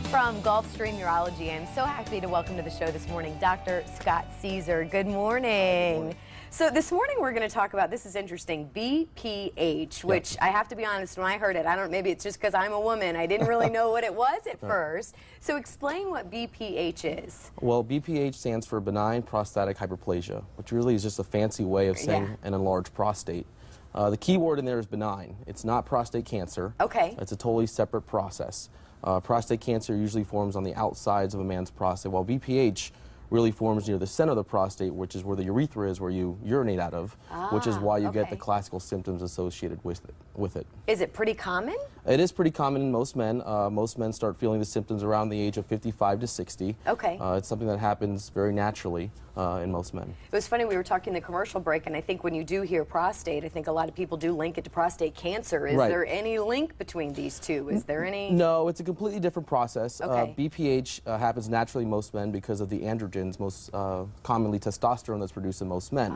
From Gulfstream Urology, I'm so happy to welcome to the show this morning Dr. Scott Caesar. Good morning. So this morning we're going to talk about, this is interesting, BPH, which I have to be honest, when I heard it, maybe it's just because I'm a woman, I didn't really know what it was at first. So explain what BPH is. Well, BPH stands for benign prostatic hyperplasia, which really is just a fancy way of saying an enlarged prostate. The key word in there is benign. It's not prostate cancer. Okay. It's a totally separate process. Prostate cancer usually forms on the outsides of a man's prostate, while BPH really forms near the center of the prostate, which is where the urethra is, where you urinate out of, which is why you get the classical symptoms associated with it. Is it pretty common? It is pretty common in most men. Most men start feeling the symptoms around the age of 55 to 60. Okay. It's something that happens very naturally in most men. It was funny, we were talking in the commercial break, and I think when you do hear prostate, I think a lot of people do link it to prostate cancer. Is there any link between these two? Is there any? No, it's a completely different process. Okay. BPH happens naturally in most men because of the androgens, most commonly testosterone that's produced in most men.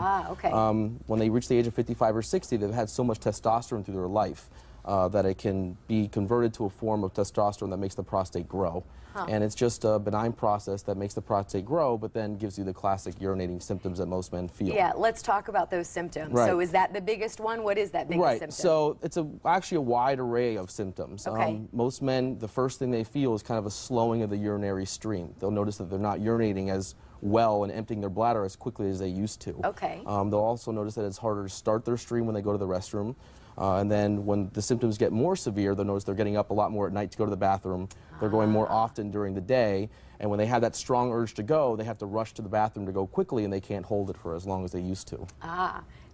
When they reach the age of 55 or 60, they've had so much testosterone through their life that it can be converted to a form of testosterone that makes the prostate grow. And it's just a benign process that makes the prostate grow, but then gives you the classic urinating symptoms that most men feel. Yeah, let's talk about those symptoms. So is that the biggest one? What is that biggest symptom? So it's actually a wide array of symptoms. Most men, the first thing they feel is kind of a slowing of the urinary stream. They'll notice that they're not urinating as well and emptying their bladder as quickly as they used to. They'll also notice that it's harder to start their stream when they go to the restroom. And then when the symptoms get more severe, they'll notice they're getting up a lot more at night to go to the bathroom. They're going more often during the day. And when they have that strong urge to go, they have to rush to the bathroom to go quickly, and they can't hold it for as long as they used to.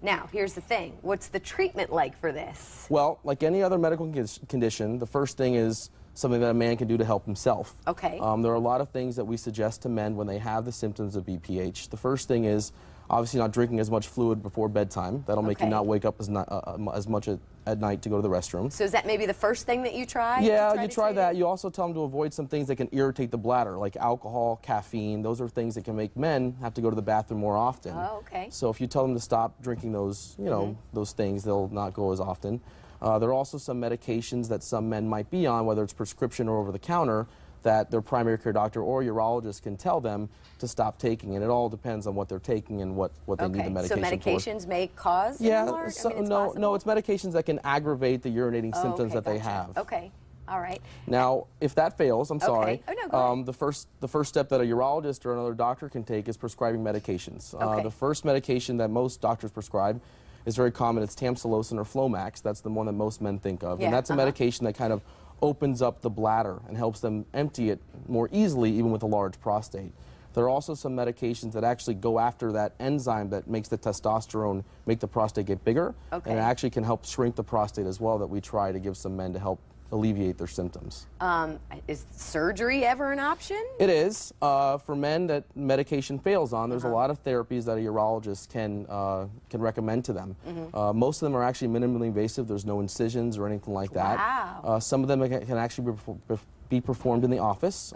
Now, here's the thing. What's the treatment like for this? Well, like any other medical condition, the first thing is something that a man can do to help himself. There are a lot of things that we suggest to men when they have the symptoms of BPH. The first thing is obviously not drinking as much fluid before bedtime. That'll make you not wake up as much at night to go to the restroom. So is that maybe the first thing that you try? Yeah, you try that. You also tell them to avoid some things that can irritate the bladder, like alcohol, caffeine. Those are things that can make men have to go to the bathroom more often. So if you tell them to stop drinking those, those things, they'll not go as often. There are also some medications that some men might be on, whether it's prescription or over the counter, that their primary care doctor or urologist can tell them to stop taking, and it all depends on what they're taking and what they need the medication for. So medications may cause no, it's medications that can aggravate the urinating symptoms that they have. All right. Now, if that fails, I'm sorry, the first step that a urologist or another doctor can take is prescribing medications. The first medication that most doctors prescribe is very common. It's tamsulosin or Flomax. That's the one that most men think of, and that's a medication that kind of opens up the bladder and helps them empty it more easily, even with a large prostate. There are also some medications that actually go after that enzyme that makes the testosterone make the prostate get bigger, and it actually can help shrink the prostate as well, that we try to give some men to help alleviate their symptoms. Is surgery ever an option? It is. For men that medication fails on, there's a lot of therapies that a urologist can recommend to them. Most of them are actually minimally invasive. There's no incisions or anything like that. Some of them can actually be performed in the office.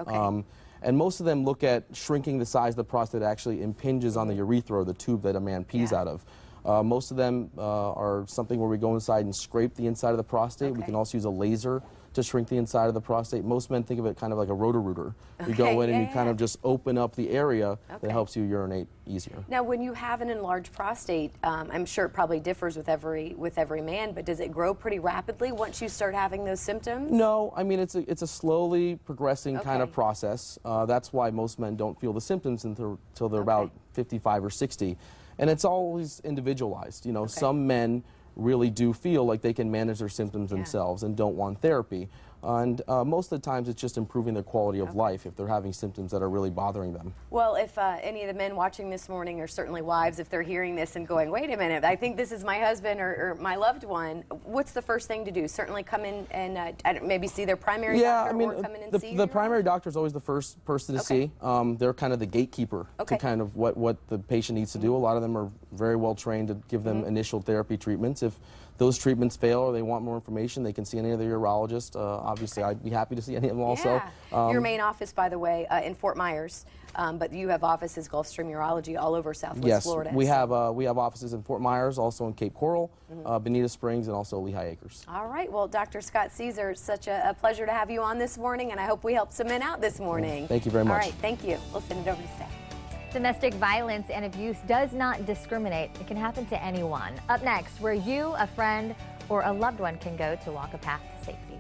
And most of them look at shrinking the size of the prostate that actually impinges on the urethra, or the tube that a man pees out of. Most of them are something where we go inside and scrape the inside of the prostate. We can also use a laser to shrink the inside of the prostate. Most men think of it kind of like a Roto-Rooter. You go in and you kind of just open up the area that helps you urinate easier. Now, when you have an enlarged prostate, I'm sure it probably differs with every man, but does it grow pretty rapidly once you start having those symptoms? No, I mean, it's a slowly progressing kind of process. That's why most men don't feel the symptoms until they're about 55 or 60. And it's always individualized. You know, some men really do feel like they can manage their symptoms themselves and don't want therapy. And most of the times it's just improving their quality of life if they're having symptoms that are really bothering them. Well, if any of the men watching this morning, or certainly wives, if they're hearing this and going, wait a minute, I think this is my husband or my loved one, what's the first thing to do? Certainly come in and maybe see their primary doctor, or come in and see the primary doctor is always the first person to see. They're kind of the gatekeeper to kind of what the patient needs to do. A lot of them are very well trained to give them initial therapy treatments. If those treatments fail or they want more information, they can see any of the urologists. Obviously, I'd be happy to see any of them also. Yeah. Your main office, by the way, in Fort Myers, but you have offices, Gulfstream Urology, all over Southwest Florida. Yes, we have offices in Fort Myers, also in Cape Coral, Bonita Springs, and also Lehigh Acres. All right. Well, Dr. Scott Caesar, such a pleasure to have you on this morning, and I hope we helped some men out this morning. Thank you very much. All right. Thank you. We'll send it over to staff. Domestic violence and abuse does not discriminate. It can happen to anyone. Up next, where you, a friend, or a loved one can go to walk a path to safety.